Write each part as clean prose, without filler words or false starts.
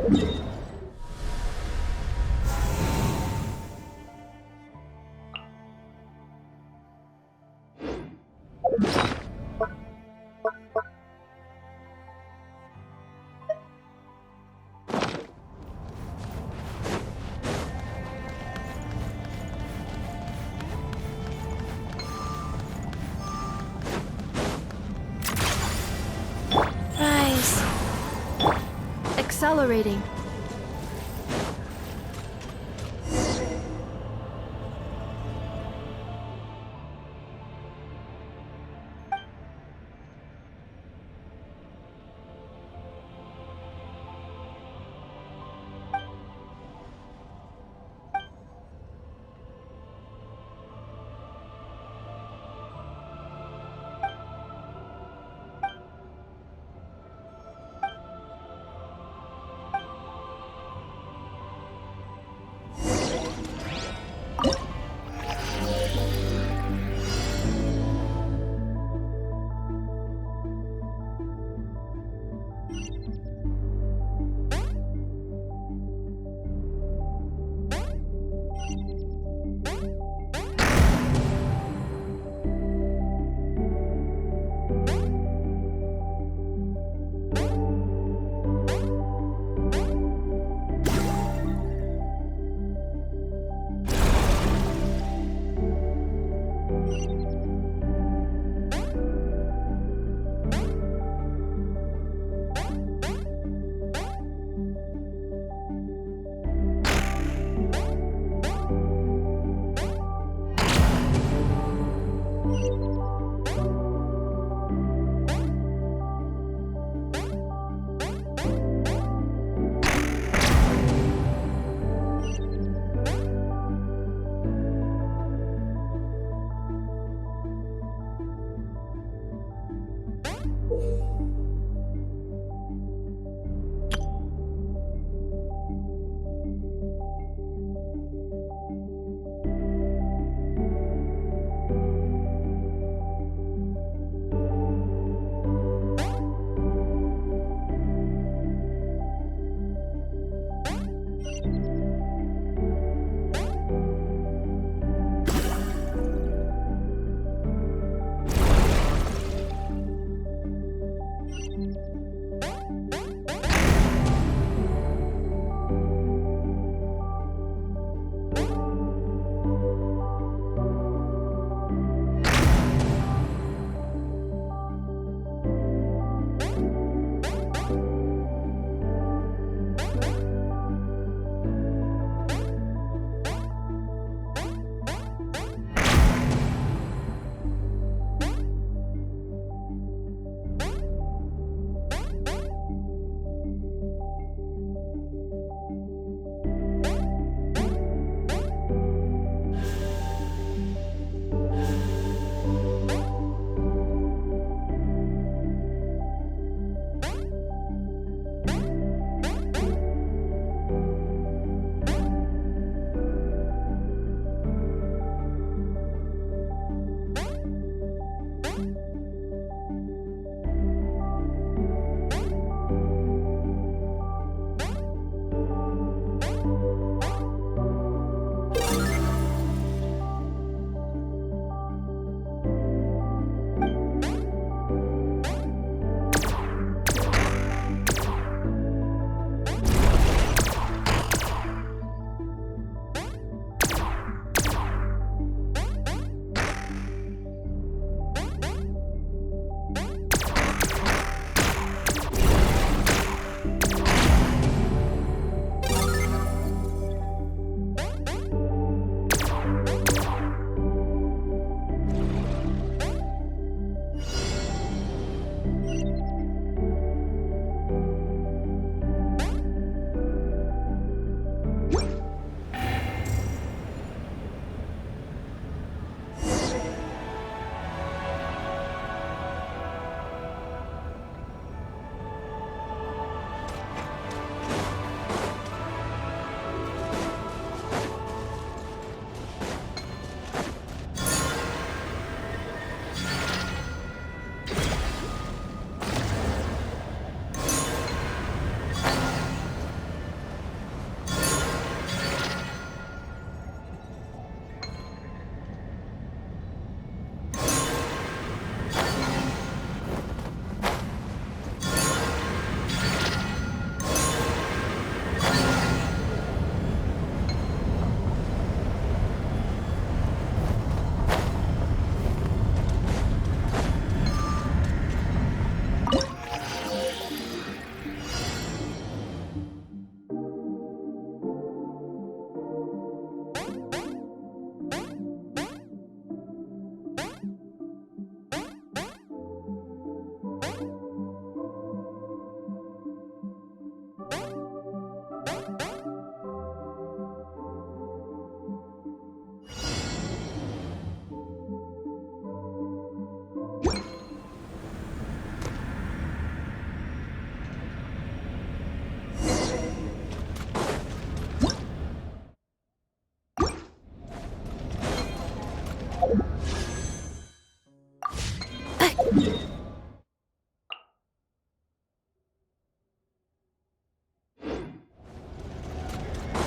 Rise. Accelerating.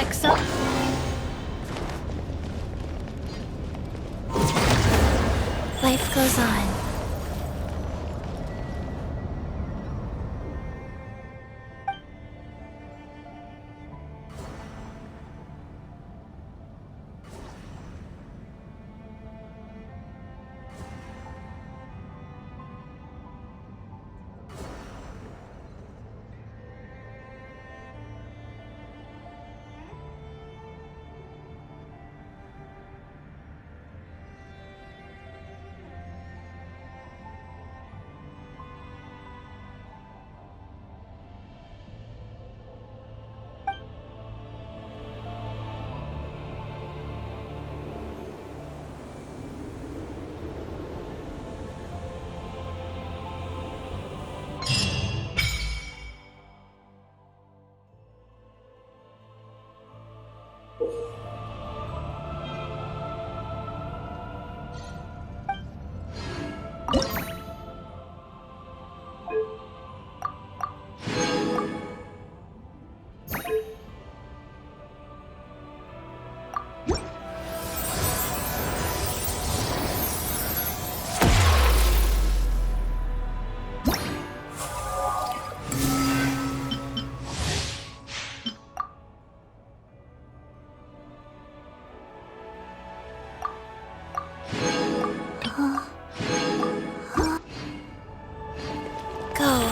Excel. Life goes on. Go.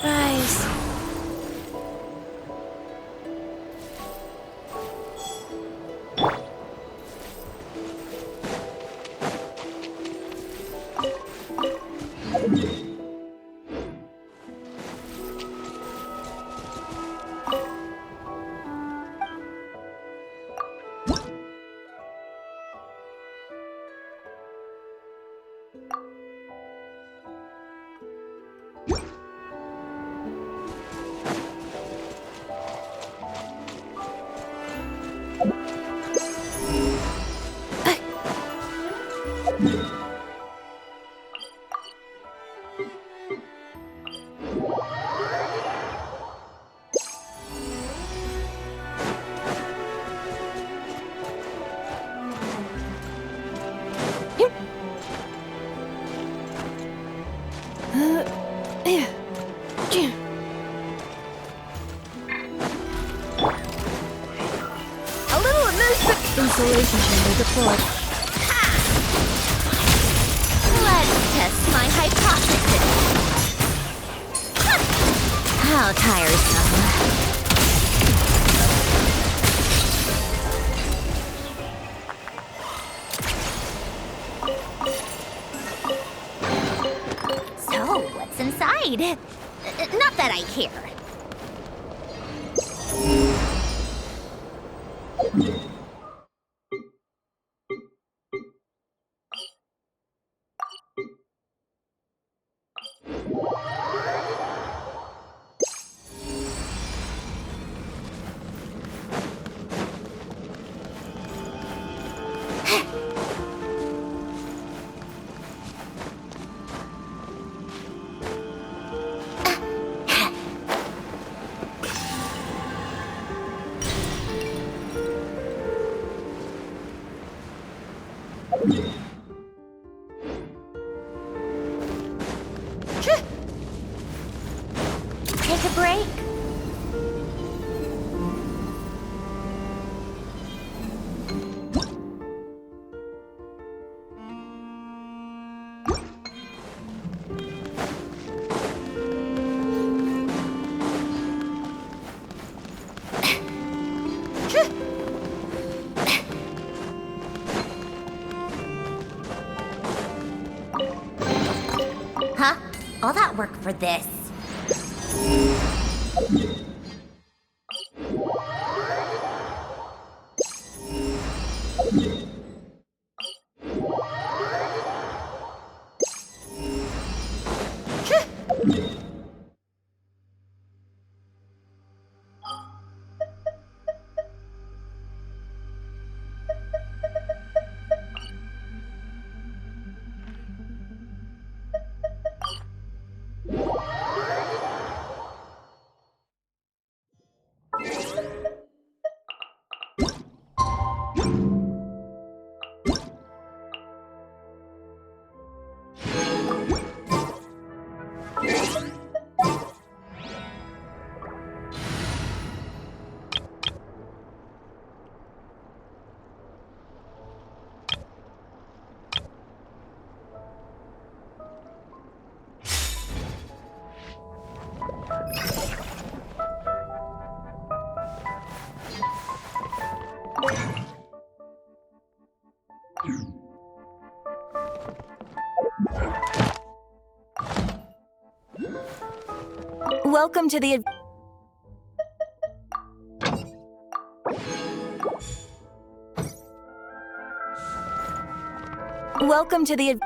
Rise. A little immersive insulation chamber deployed. Let's test my hypothesis. How tiresome. So, what's inside? Not that I care. break? Huh? All that work for this? Welcome to the... Welcome to the...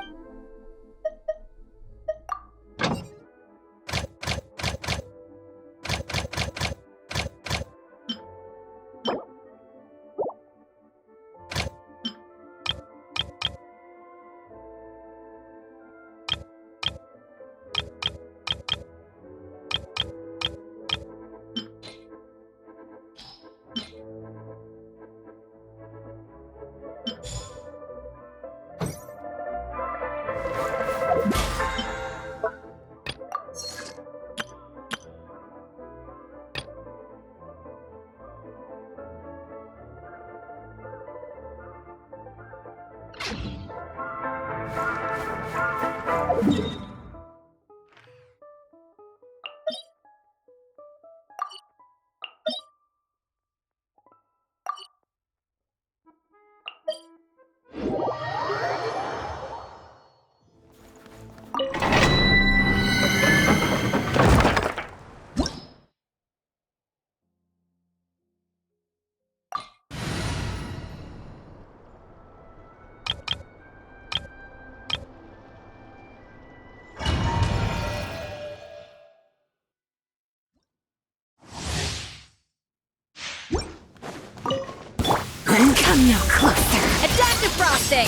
Come no closer. Adaptive frosting!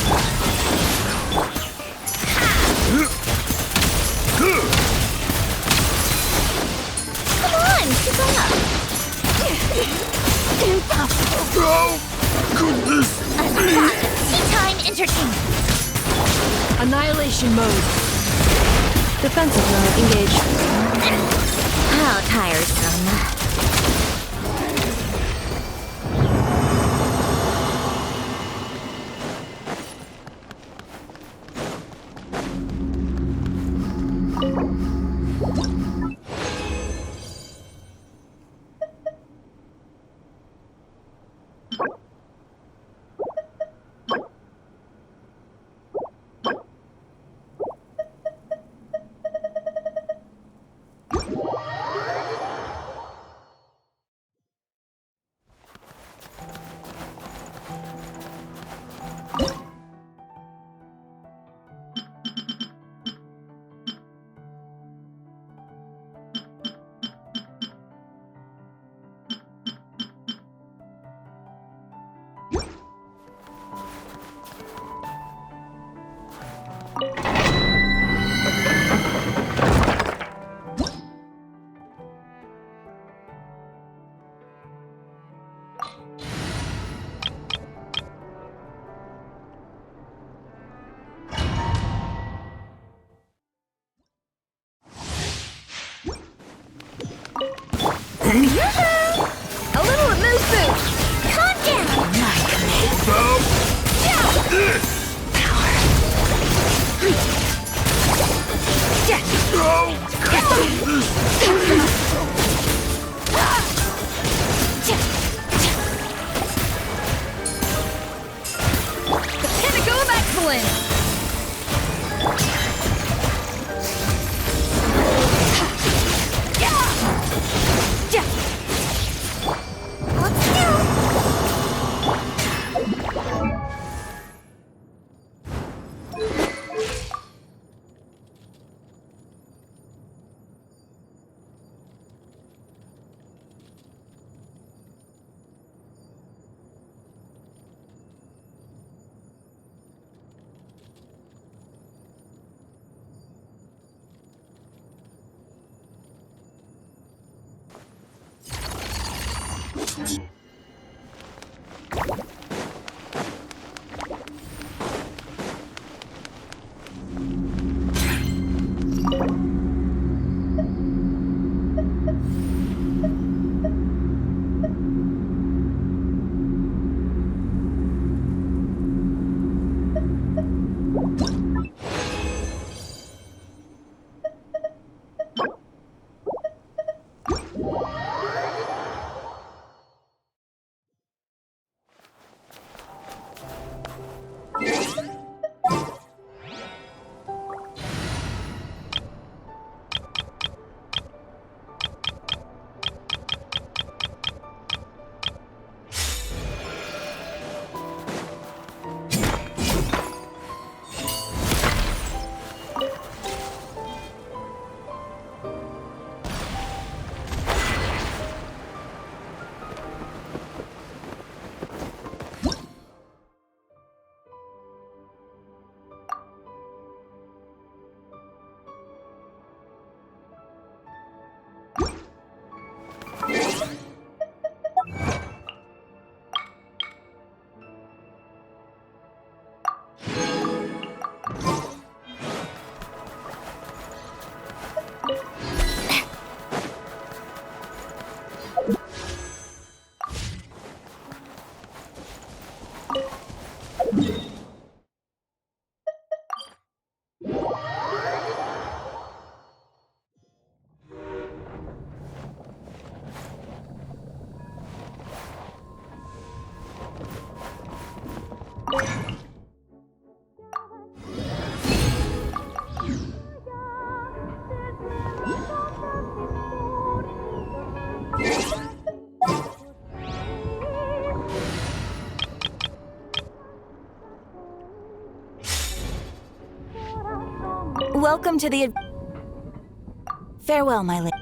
Come on, keep up. Impossible. How could this be? Tea time entertainment. Annihilation mode. Defensive mode engaged. How tiresome. A little moose boost. Calm down! My command. The pinnacle of excellence. Hold still! Welcome to the... Farewell, my lady.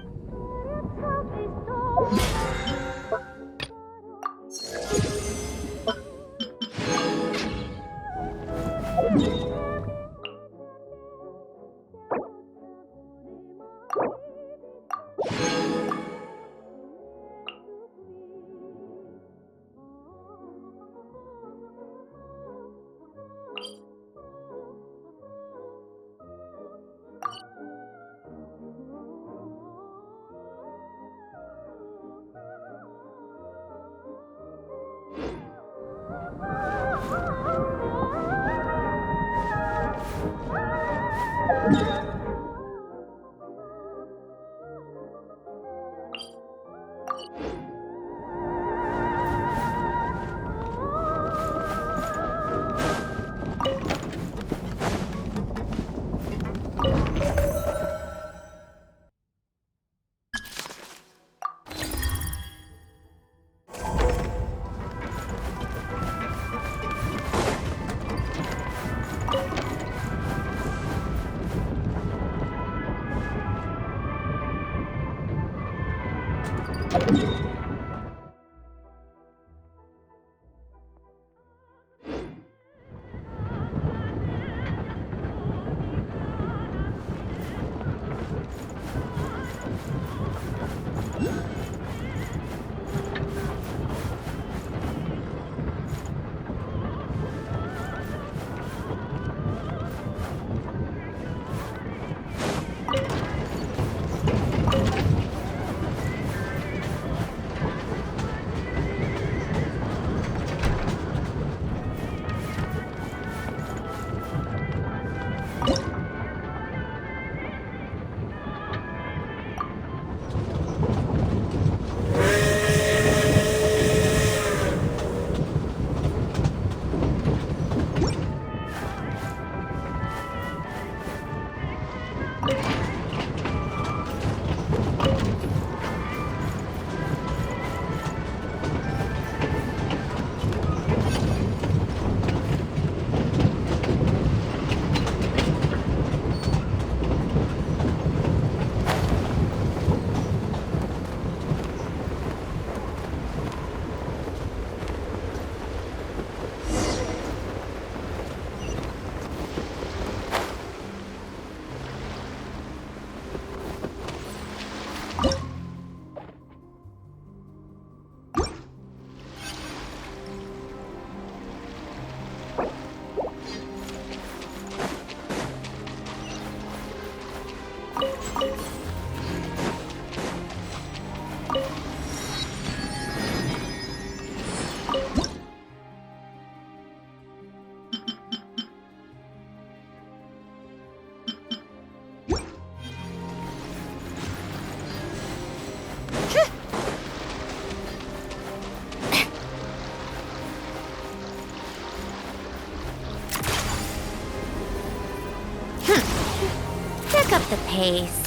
Pick up the pace.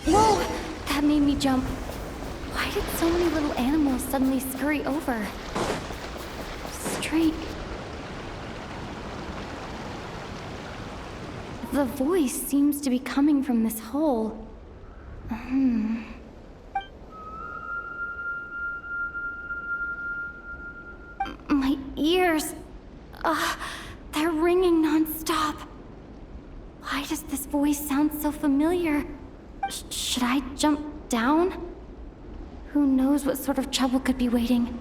Whoa! That made me jump. Why did so many little animals suddenly scurry over? Strange. The voice seems to be coming from this hole. My ears. They're ringing non-stop. Why does this voice sound so familiar? Should I jump down? Who knows what sort of trouble could be waiting?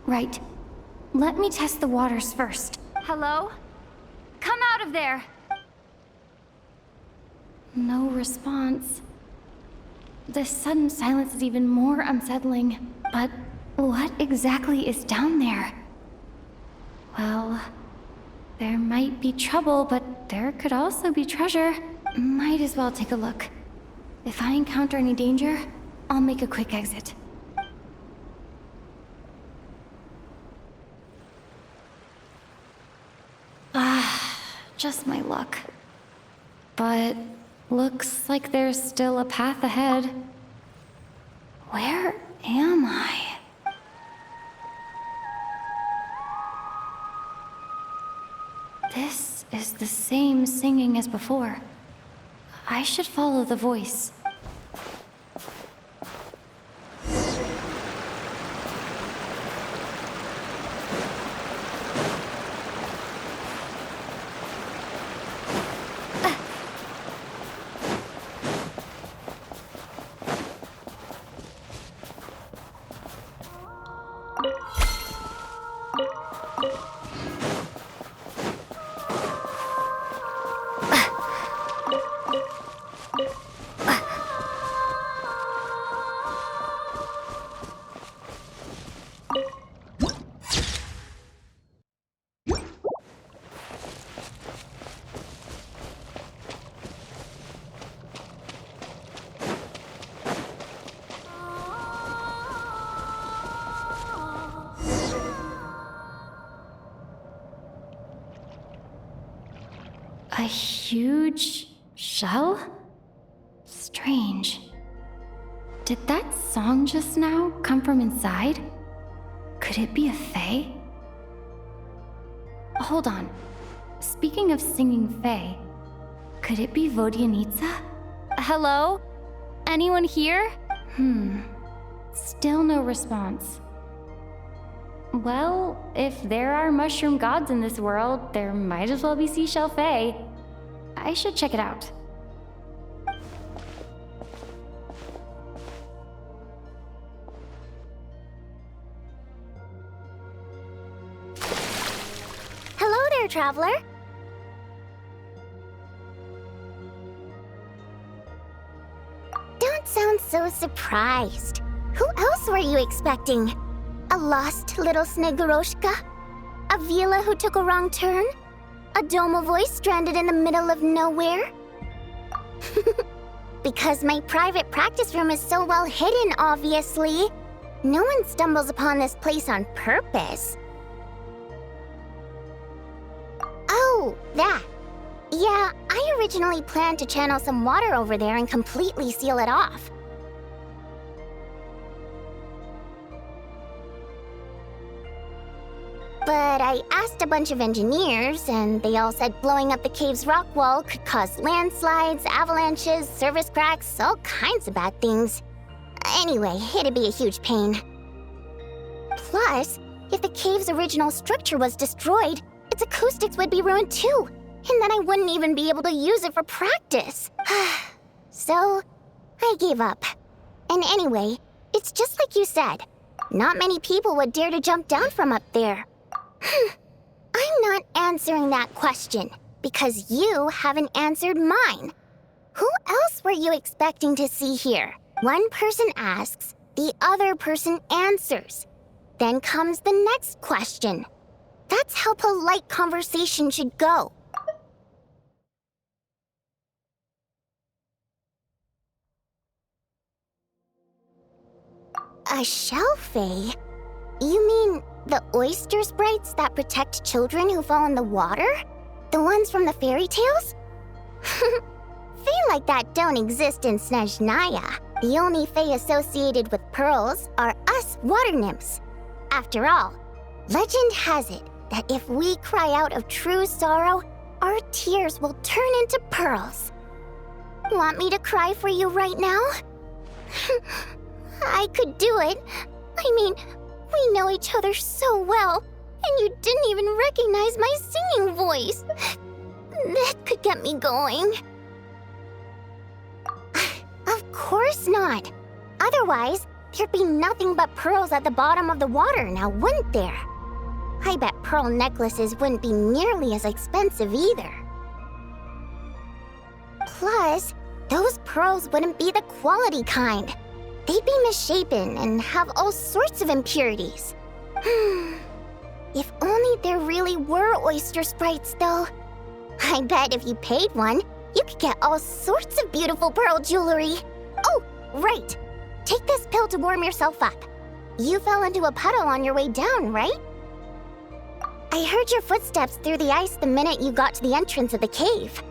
Right. Let me test the waters first. Hello? Come out of there! No response. This sudden silence is even more unsettling. But what exactly is down there? Well, there might be trouble, but there could also be treasure. Might as well take a look. If I encounter any danger, I'll make a quick exit. Just my luck. But looks like there's still a path ahead. Where am I? This is the same singing as before. I should follow the voice. A huge shell? Strange. Did that song just now come from inside? Could it be a fae? Hold on. Speaking of singing fae, could it be Vodyanitsa? Hello? Anyone here? Still no response. Well, if there are mushroom gods in this world, there might as well be seashell fae. I should check it out. Hello there, traveler. Don't sound so surprised. Who else were you expecting? A lost little Snegoroshka? A Vila who took a wrong turn? A Doma voice stranded in the middle of nowhere? Because my private practice room is so well hidden, obviously. No one stumbles upon this place on purpose. Oh, that. Yeah, I originally planned to channel some water over there and completely seal it off. But I asked a bunch of engineers, and they all said blowing up the cave's rock wall could cause landslides, avalanches, surface cracks, all kinds of bad things. Anyway, it'd be a huge pain. Plus, if the cave's original structure was destroyed, its acoustics would be ruined too, and then I wouldn't even be able to use it for practice. So, I gave up. And anyway, it's just like you said. Not many people would dare to jump down from up there. I'm not answering that question, because you haven't answered mine. Who else were you expecting to see here? One person asks, the other person answers. Then comes the next question. That's how polite conversation should go. A shelf, eh? You mean the oyster sprites that protect children who fall in the water? The ones from the fairy tales? Fae like that don't exist in Snezhnaya. The only fae associated with pearls are us water nymphs. After all, legend has it that if we cry out of true sorrow, our tears will turn into pearls. Want me to cry for you right now? I could do it. I mean, we know each other so well, and you didn't even recognize my singing voice. That could get me going. Of course not. Otherwise, there'd be nothing but pearls at the bottom of the water now, wouldn't there? I bet pearl necklaces wouldn't be nearly as expensive either. Plus, those pearls wouldn't be the quality kind. They'd be misshapen and have all sorts of impurities. If only there really were oyster sprites, though. I bet if you paid one, you could get all sorts of beautiful pearl jewelry. Oh, right. Take this pill to warm yourself up. You fell into a puddle on your way down, right? I heard your footsteps through the ice the minute you got to the entrance of the cave.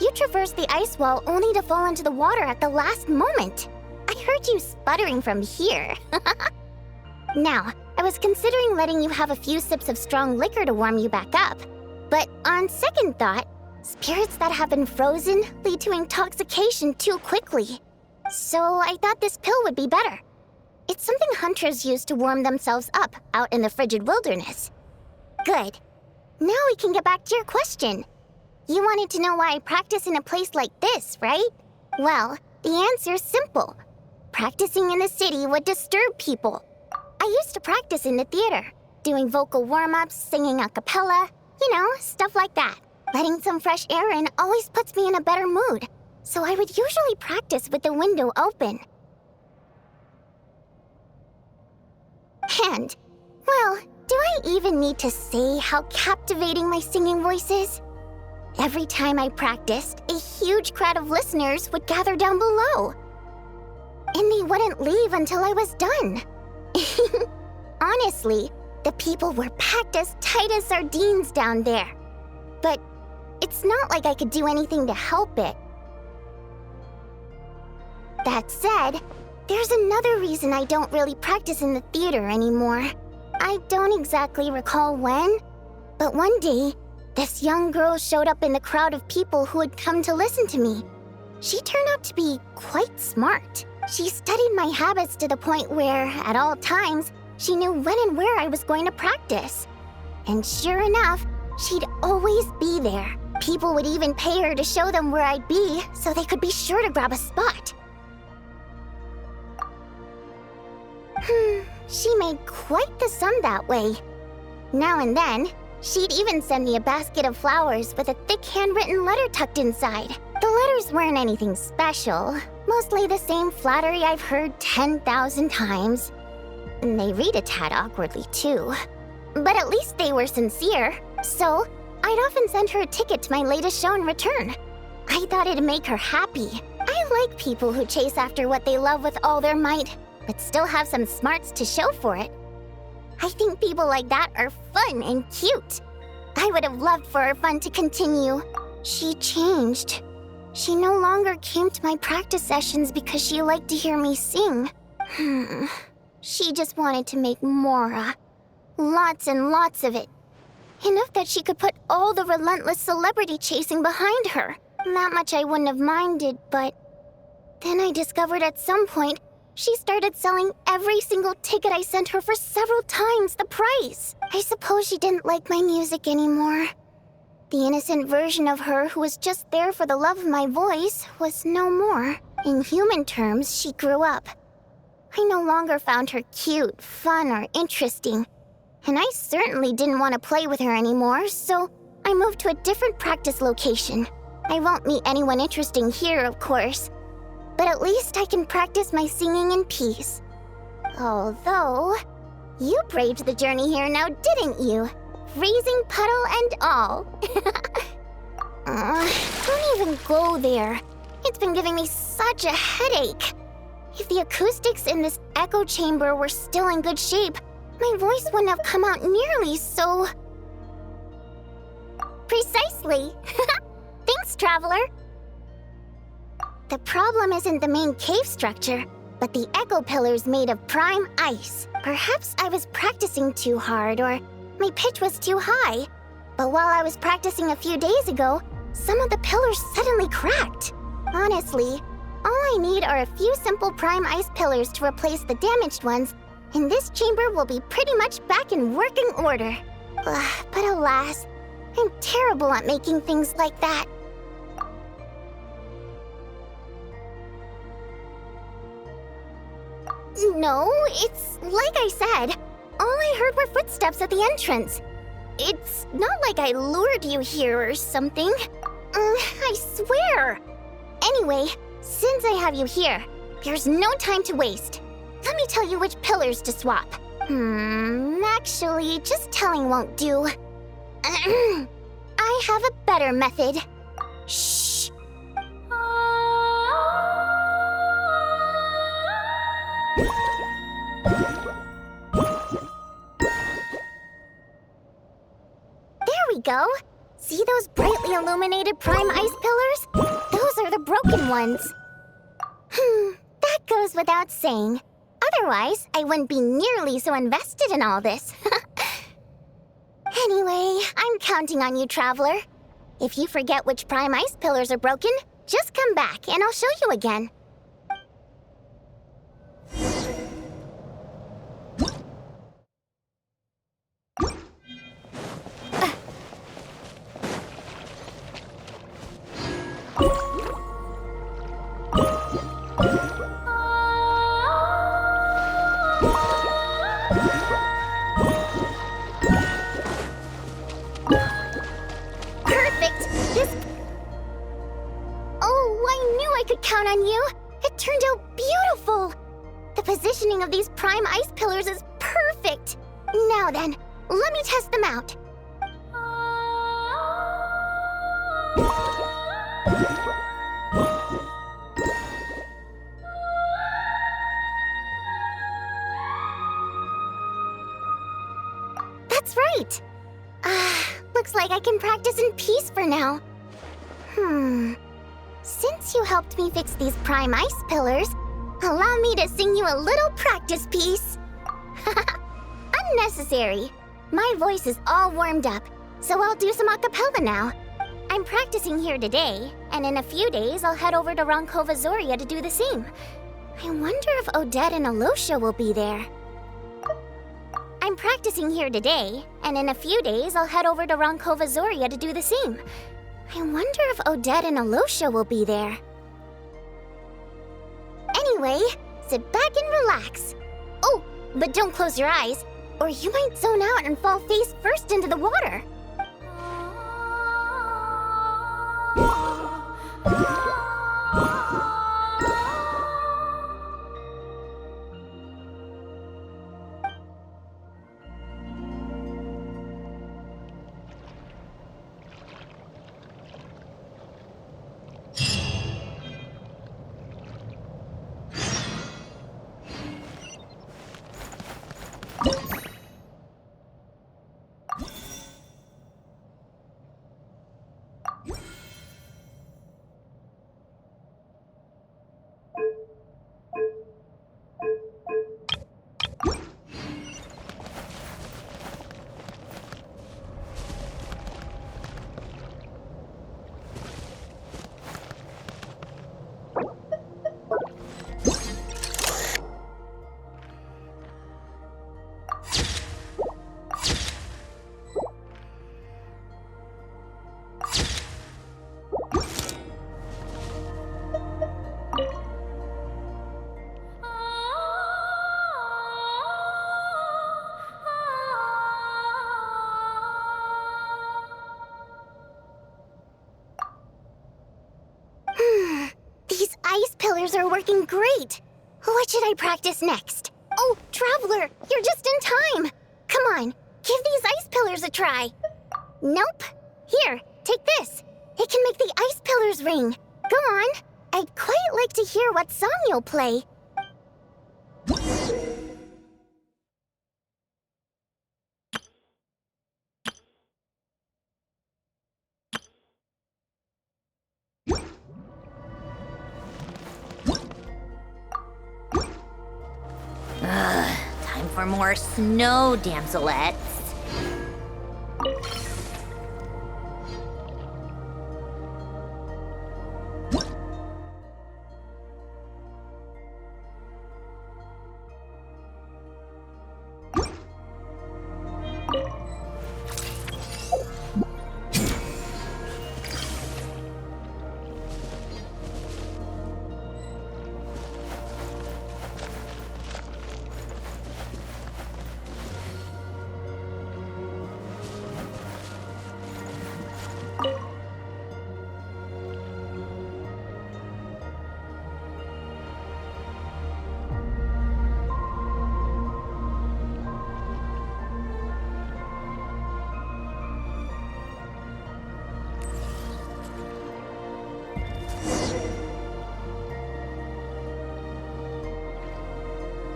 You traversed the ice wall only to fall into the water at the last moment. I heard you sputtering from here. Now, I was considering letting you have a few sips of strong liquor to warm you back up. But on second thought, spirits that have been frozen lead to intoxication too quickly. So I thought this pill would be better. It's something hunters use to warm themselves up out in the frigid wilderness. Good. Now we can get back to your question. You wanted to know why I practice in a place like this, right? Well, the answer's simple. Practicing in the city would disturb people. I used to practice in the theater, doing vocal warm-ups, singing a cappella, you know, stuff like that. Letting some fresh air in always puts me in a better mood, so I would usually practice with the window open. And, well, do I even need to say how captivating my singing voice is? Every time I practiced, a huge crowd of listeners would gather down below. And they wouldn't leave until I was done. Honestly, the people were packed as tight as sardines down there. But it's not like I could do anything to help it. That said, there's another reason I don't really practice in the theater anymore. I don't exactly recall when, but one day, this young girl showed up in the crowd of people who had come to listen to me. She turned out to be quite smart. She studied my habits to the point where, at all times, she knew when and where I was going to practice. And sure enough, she'd always be there. People would even pay her to show them where I'd be so they could be sure to grab a spot. She made quite the sum that way. Now and then, she'd even send me a basket of flowers with a thick handwritten letter tucked inside. The letters weren't anything special, mostly the same flattery I've heard 10,000 times. And they read a tad awkwardly, too. But at least they were sincere, so I'd often send her a ticket to my latest show in return. I thought it'd make her happy. I like people who chase after what they love with all their might, but still have some smarts to show for it. I think people like that are fun and cute. I would have loved for her fun to continue. She changed. She no longer came to my practice sessions because she liked to hear me sing. She just wanted to make Mora. Lots and lots of it. Enough that she could put all the relentless celebrity chasing behind her. That much I wouldn't have minded, but... Then I discovered at some point, she started selling every single ticket I sent her for several times the price. I suppose she didn't like my music anymore. The innocent version of her who was just there for the love of my voice was no more. In human terms, she grew up. I no longer found her cute, fun, or interesting. And I certainly didn't want to play with her anymore, so I moved to a different practice location. I won't meet anyone interesting here, of course. But at least I can practice my singing in peace. Although, you braved the journey here now, didn't you? Freezing puddle and all. Don't even go there. It's been giving me such a headache. If the acoustics in this echo chamber were still in good shape, my voice wouldn't have come out nearly so... Precisely. Thanks, traveler. The problem isn't the main cave structure, but the echo pillars made of prime ice. Perhaps I was practicing too hard, or my pitch was too high. But while I was practicing a few days ago, some of the pillars suddenly cracked. Honestly, all I need are a few simple prime ice pillars to replace the damaged ones, and this chamber will be pretty much back in working order. But alas, I'm terrible at making things like that. No, it's like I said. All I heard were footsteps at the entrance. It's not like I lured you here or something. I swear. Anyway, since I have you here, there's no time to waste. Let me tell you which pillars to swap. Actually, just telling won't do. I have a better method. Shh. There we go. See those brightly illuminated prime ice pillars? Those are the broken ones. That goes without saying. Otherwise, I wouldn't be nearly so invested in all this. Anyway, I'm counting on you, traveler. If you forget which prime ice pillars are broken, just come back and I'll show you again. Count on you. It turned out beautiful. The positioning of these prime ice pillars is perfect. Now then, let me test them out. That's right. Looks like I can practice in peace for now. Since you helped me fix these prime ice pillars, allow me to sing you a little practice piece. Unnecessary. My voice is all warmed up, so I'll do some a cappella now. I'm practicing here today, and in a few days I'll head over to Ronkova Zoria to do the same. I wonder if Odette and Alosha will be there. I'm practicing here today, and in a few days I'll head over to Ronkova Zoria to do the same. I wonder if Odette and Alosha will be there. Anyway, sit back and relax. Oh, but don't close your eyes, or you might zone out and fall face first into the water. are working great. What should I practice next? Oh, Traveler, you're just in time. Come on, give these ice pillars a try. Nope. Here, take this. It can make the ice pillars ring. Go on. I'd quite like to hear what song you'll play. Time for more snow damselettes.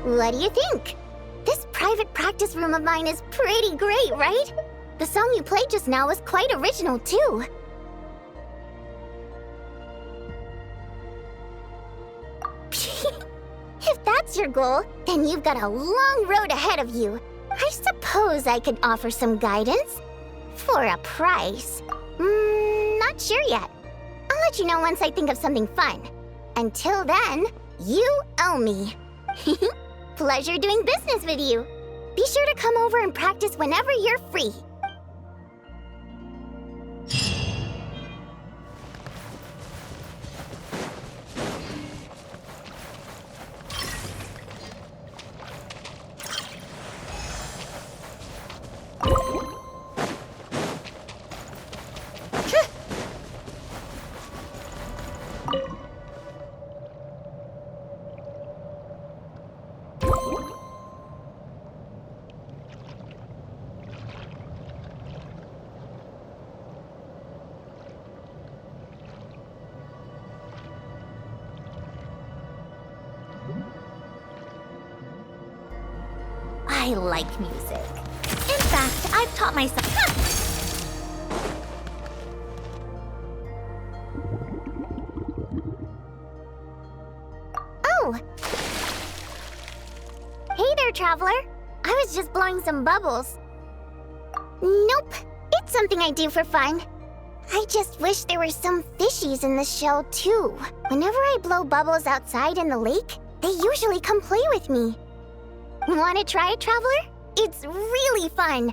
What do you think? This private practice room of mine is pretty great, right? The song you played just now was quite original, too. If that's your goal, then you've got a long road ahead of you. I suppose I could offer some guidance. For a price. Not sure yet. I'll let you know once I think of something fun. Until then, you owe me. Pleasure doing business with you. Be sure to come over and practice whenever you're free. I like music. In fact, I've taught myself. Oh! Hey there, Traveler. I was just blowing some bubbles. Nope. It's something I do for fun. I just wish there were some fishies in the shell, too. Whenever I blow bubbles outside in the lake, they usually come play with me. Want to try it, Traveler? It's really fun.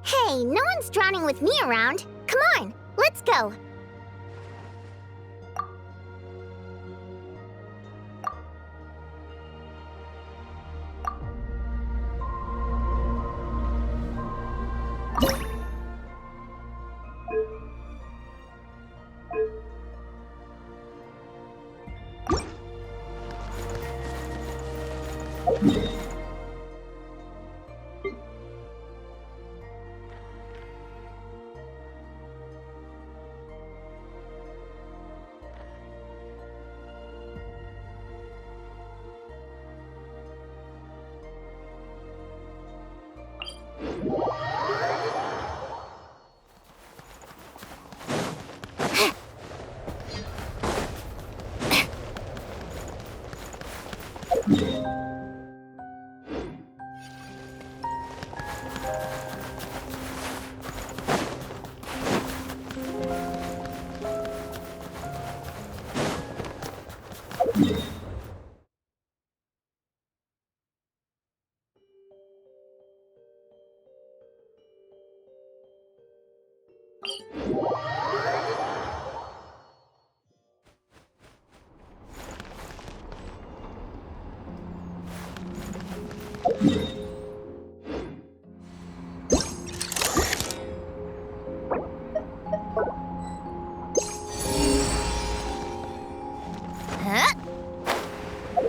Hey, no one's drowning with me around. Come on, let's go.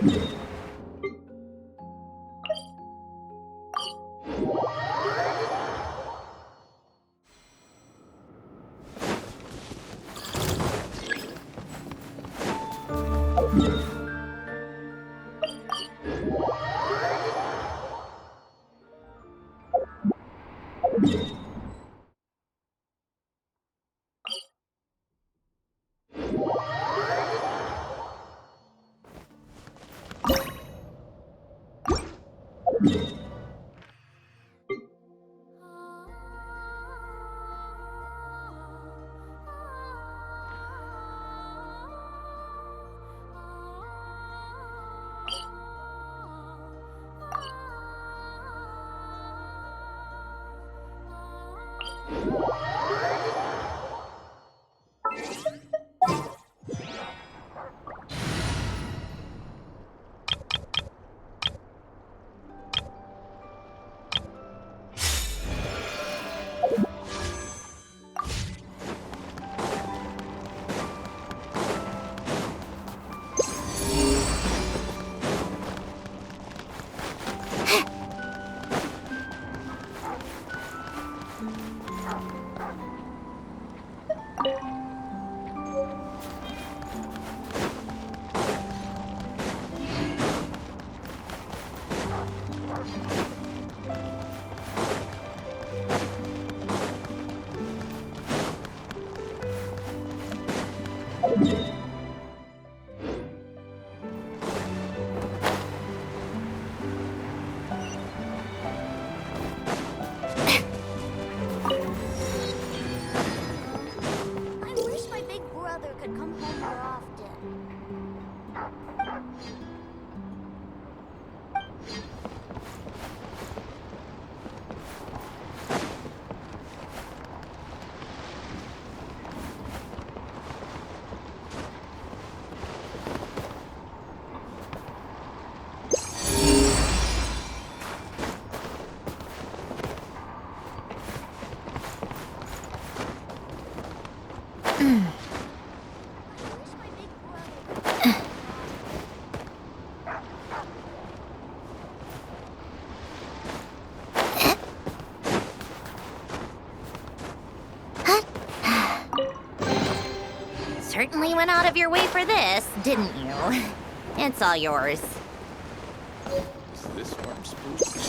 I wish my big brother could come home more often. I wish my big brother could come home more often. Certainly went out of your way for this, didn't you? It's all yours. Is this what I'm supposed to be?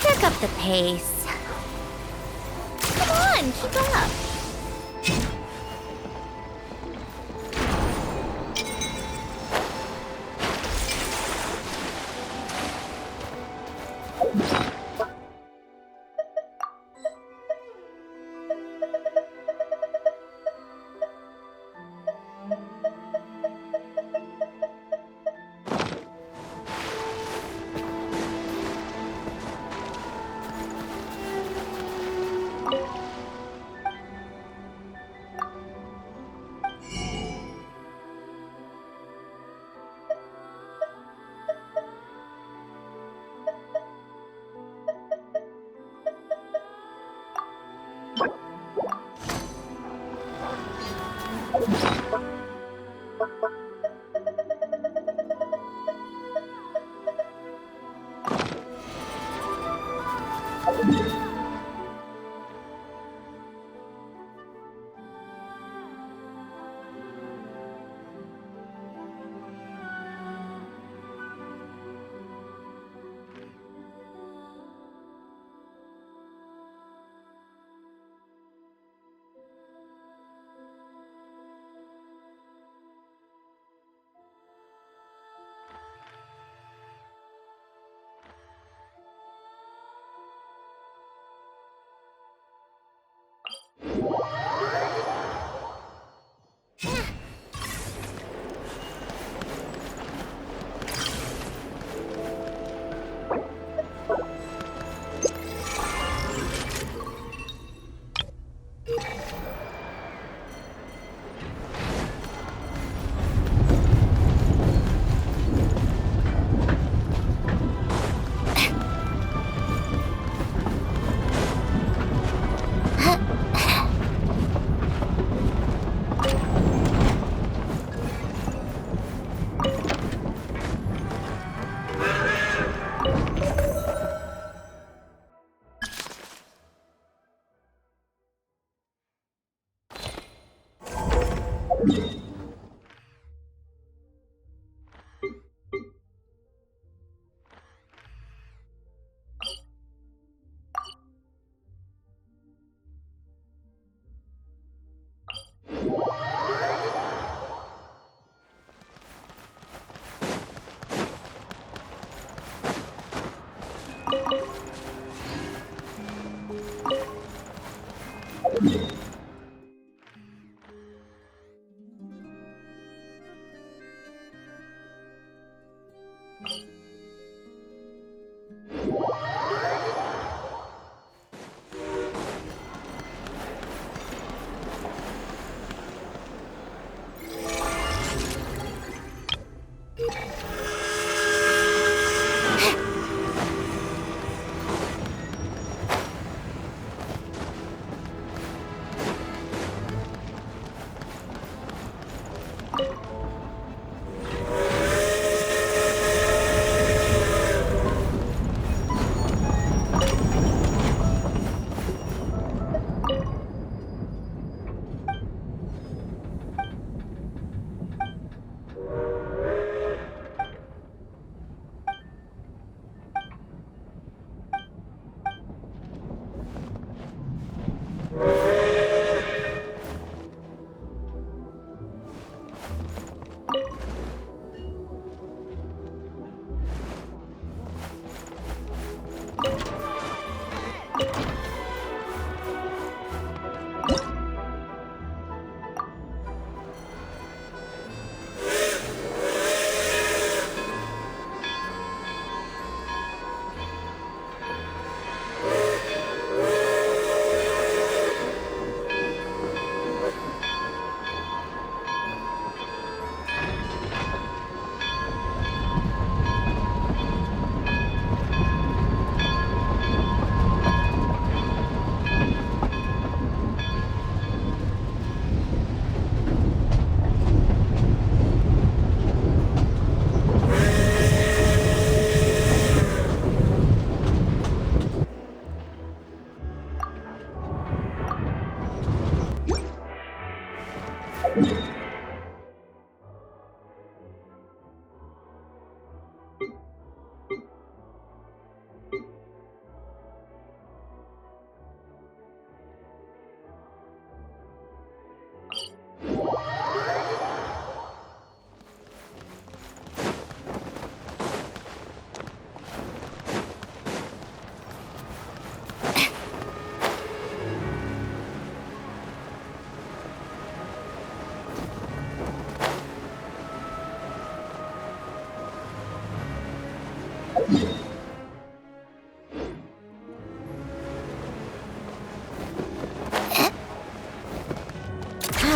Pick up the pace. Come on, keep up.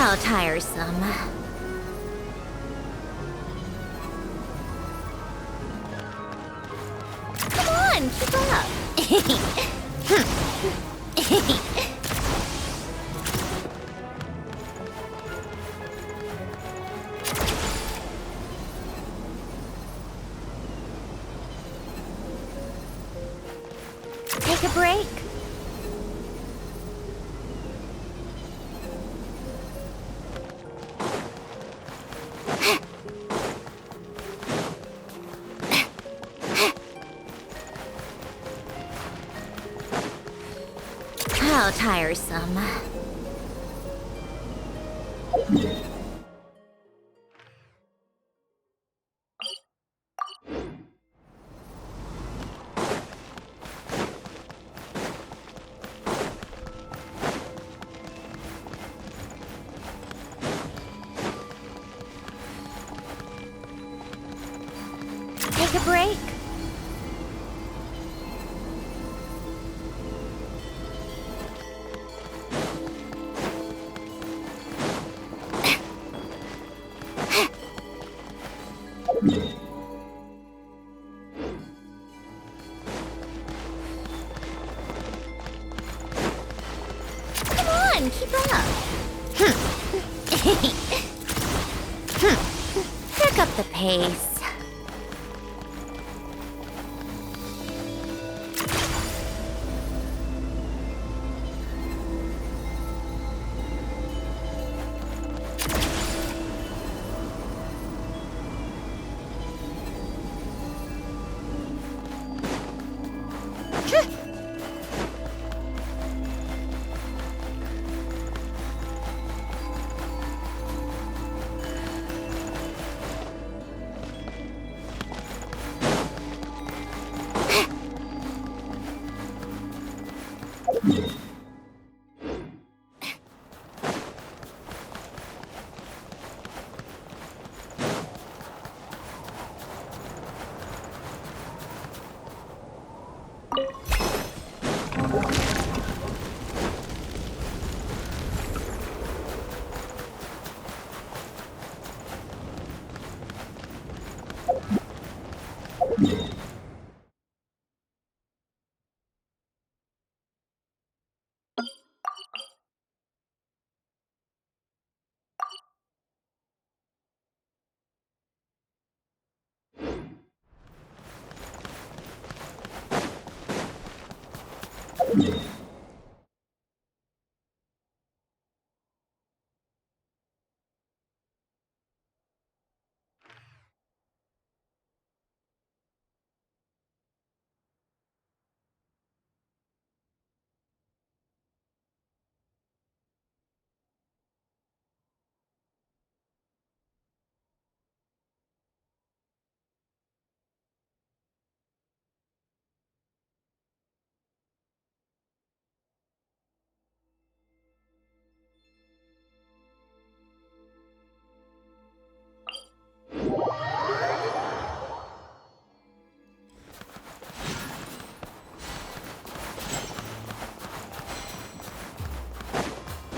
How tiresome. Come on, keep up. Take a break. How tiresome. take a break? Come on, keep up. Pick up the pace.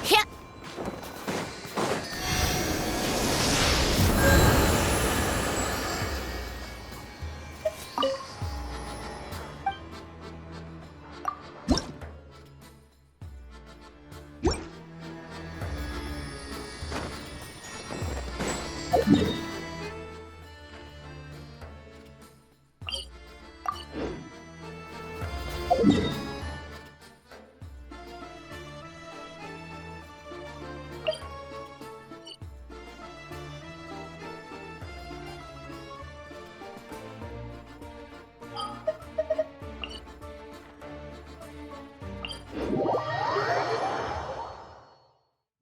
Yeah.